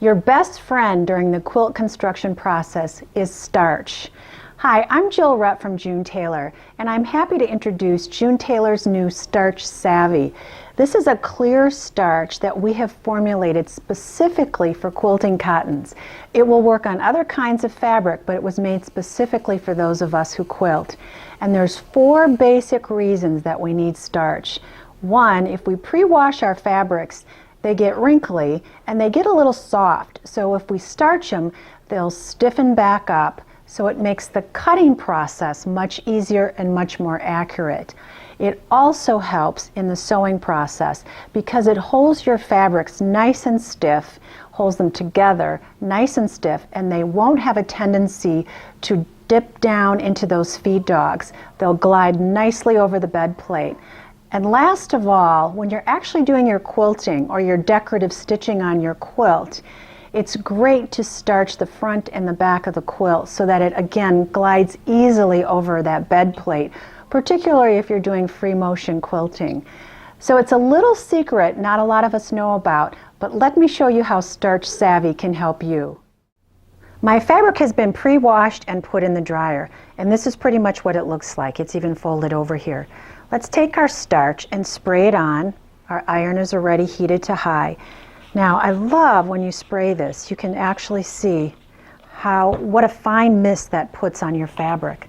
Your best friend during the quilt construction process is starch. Hi, I'm Jill Rupp from June Tailor, and I'm happy to introduce June Tailor's new Starch Savvy. This is a clear starch that we have formulated specifically for quilting cottons. It will work on other kinds of fabric, but it was made specifically for those of us who quilt. And there's 4 basic reasons that we need starch. 1, if we pre-wash our fabrics, they get wrinkly and they get a little soft. So if we starch them, they'll stiffen back up. So it makes the cutting process much easier and much more accurate. It also helps in the sewing process because it holds your fabrics nice and stiff, holds them together nice and stiff, and they won't have a tendency to dip down into those feed dogs. They'll glide nicely over the bed plate. And last of all, when you're actually doing your quilting or your decorative stitching on your quilt, it's great to starch the front and the back of the quilt so that it again glides easily over that bed plate, particularly if you're doing free motion quilting. So it's a little secret not a lot of us know about, but let me show you how Starch Savvy can help you. My fabric has been pre-washed and put in the dryer, and this is pretty much what it looks like. It's even folded over here. Let's take our starch and spray it on. Our iron is already heated to high. Now, I love when you spray this. You can actually see what a fine mist that puts on your fabric.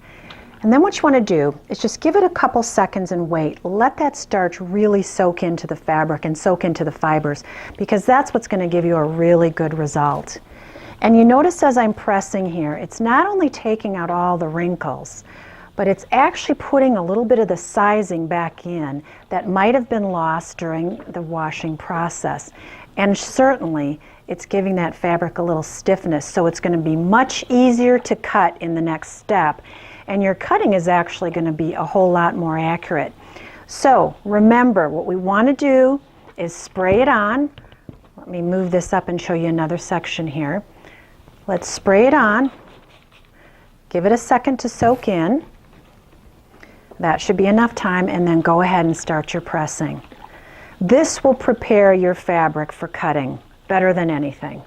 And then what you want to do is just give it a couple seconds and wait. Let that starch really soak into the fabric and soak into the fibers, because that's what's going to give you a really good result. And you notice as I'm pressing here, it's not only taking out all the wrinkles, but it's actually putting a little bit of the sizing back in that might have been lost during the washing process. And certainly it's giving that fabric a little stiffness, so it's going to be much easier to cut in the next step. And your cutting is actually going to be a whole lot more accurate. So remember, what we want to do is spray it on. Let me move this up and show you another section here. Let's spray it on. Give it a second to soak in. That should be enough time, and then go ahead and start your pressing. This will prepare your fabric for cutting better than anything.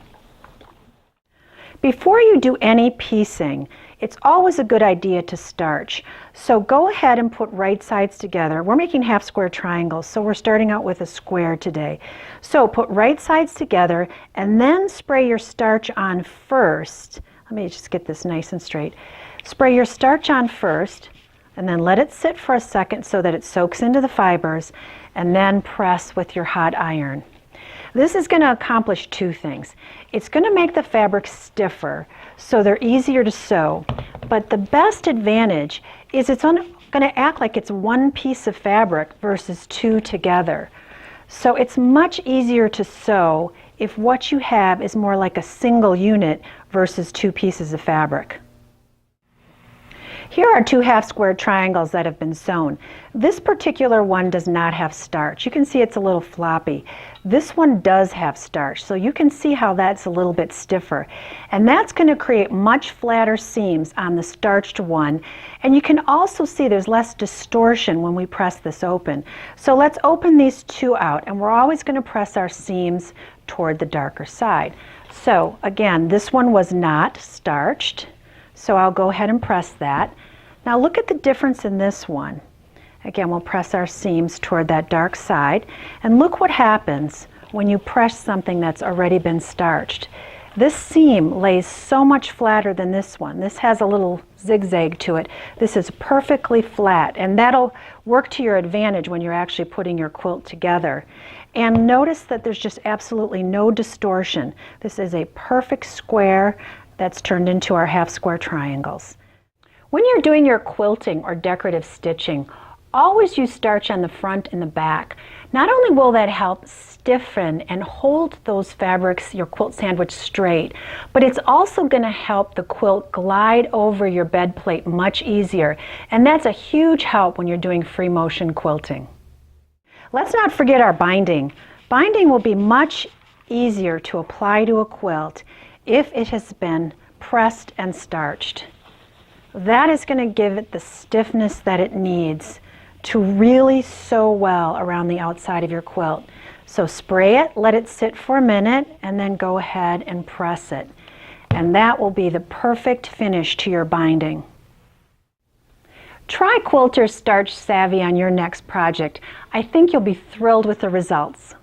Before you do any piecing, it's always a good idea to starch. So go ahead and put right sides together. We're making half square triangles, so we're starting out with a square today. So put right sides together and then spray your starch on first. Let me just get this nice and straight. Spray your starch on first, and then let it sit for a second so that it soaks into the fibers, and then press with your hot iron. This is going to accomplish 2 things. It's going to make the fabric stiffer so they're easier to sew, but the best advantage is it's going to act like it's one piece of fabric versus 2 together. So it's much easier to sew if what you have is more like a single unit versus 2 pieces of fabric. Here are 2 half square triangles that have been sewn. This particular one does not have starch. You can see it's a little floppy. This one does have starch, so you can see how that's a little bit stiffer. And that's going to create much flatter seams on the starched one. And you can also see there's less distortion when we press this open. So let's open these 2 out, and we're always going to press our seams toward the darker side. So again, this one was not starched. So I'll go ahead and press that. Now look at the difference in this one. Again, we'll press our seams toward that dark side. And look what happens when you press something that's already been starched. This seam lays so much flatter than this one. This has a little zigzag to it. This is perfectly flat, and that'll work to your advantage when you're actually putting your quilt together. And notice that there's just absolutely no distortion. This is a perfect square that's turned into our half square triangles. When you're doing your quilting or decorative stitching, always use starch on the front and the back. Not only will that help stiffen and hold those fabrics, your quilt sandwich, straight, but it's also going to help the quilt glide over your bed plate much easier. And that's a huge help when you're doing free motion quilting. Let's not forget our binding. Binding will be much easier to apply to a quilt if it has been pressed and starched. That is going to give it the stiffness that it needs to really sew well around the outside of your quilt. So spray it, let it sit for a minute, and then go ahead and press it. And that will be the perfect finish to your binding. Try Quilter Starch Savvy on your next project. I think you'll be thrilled with the results.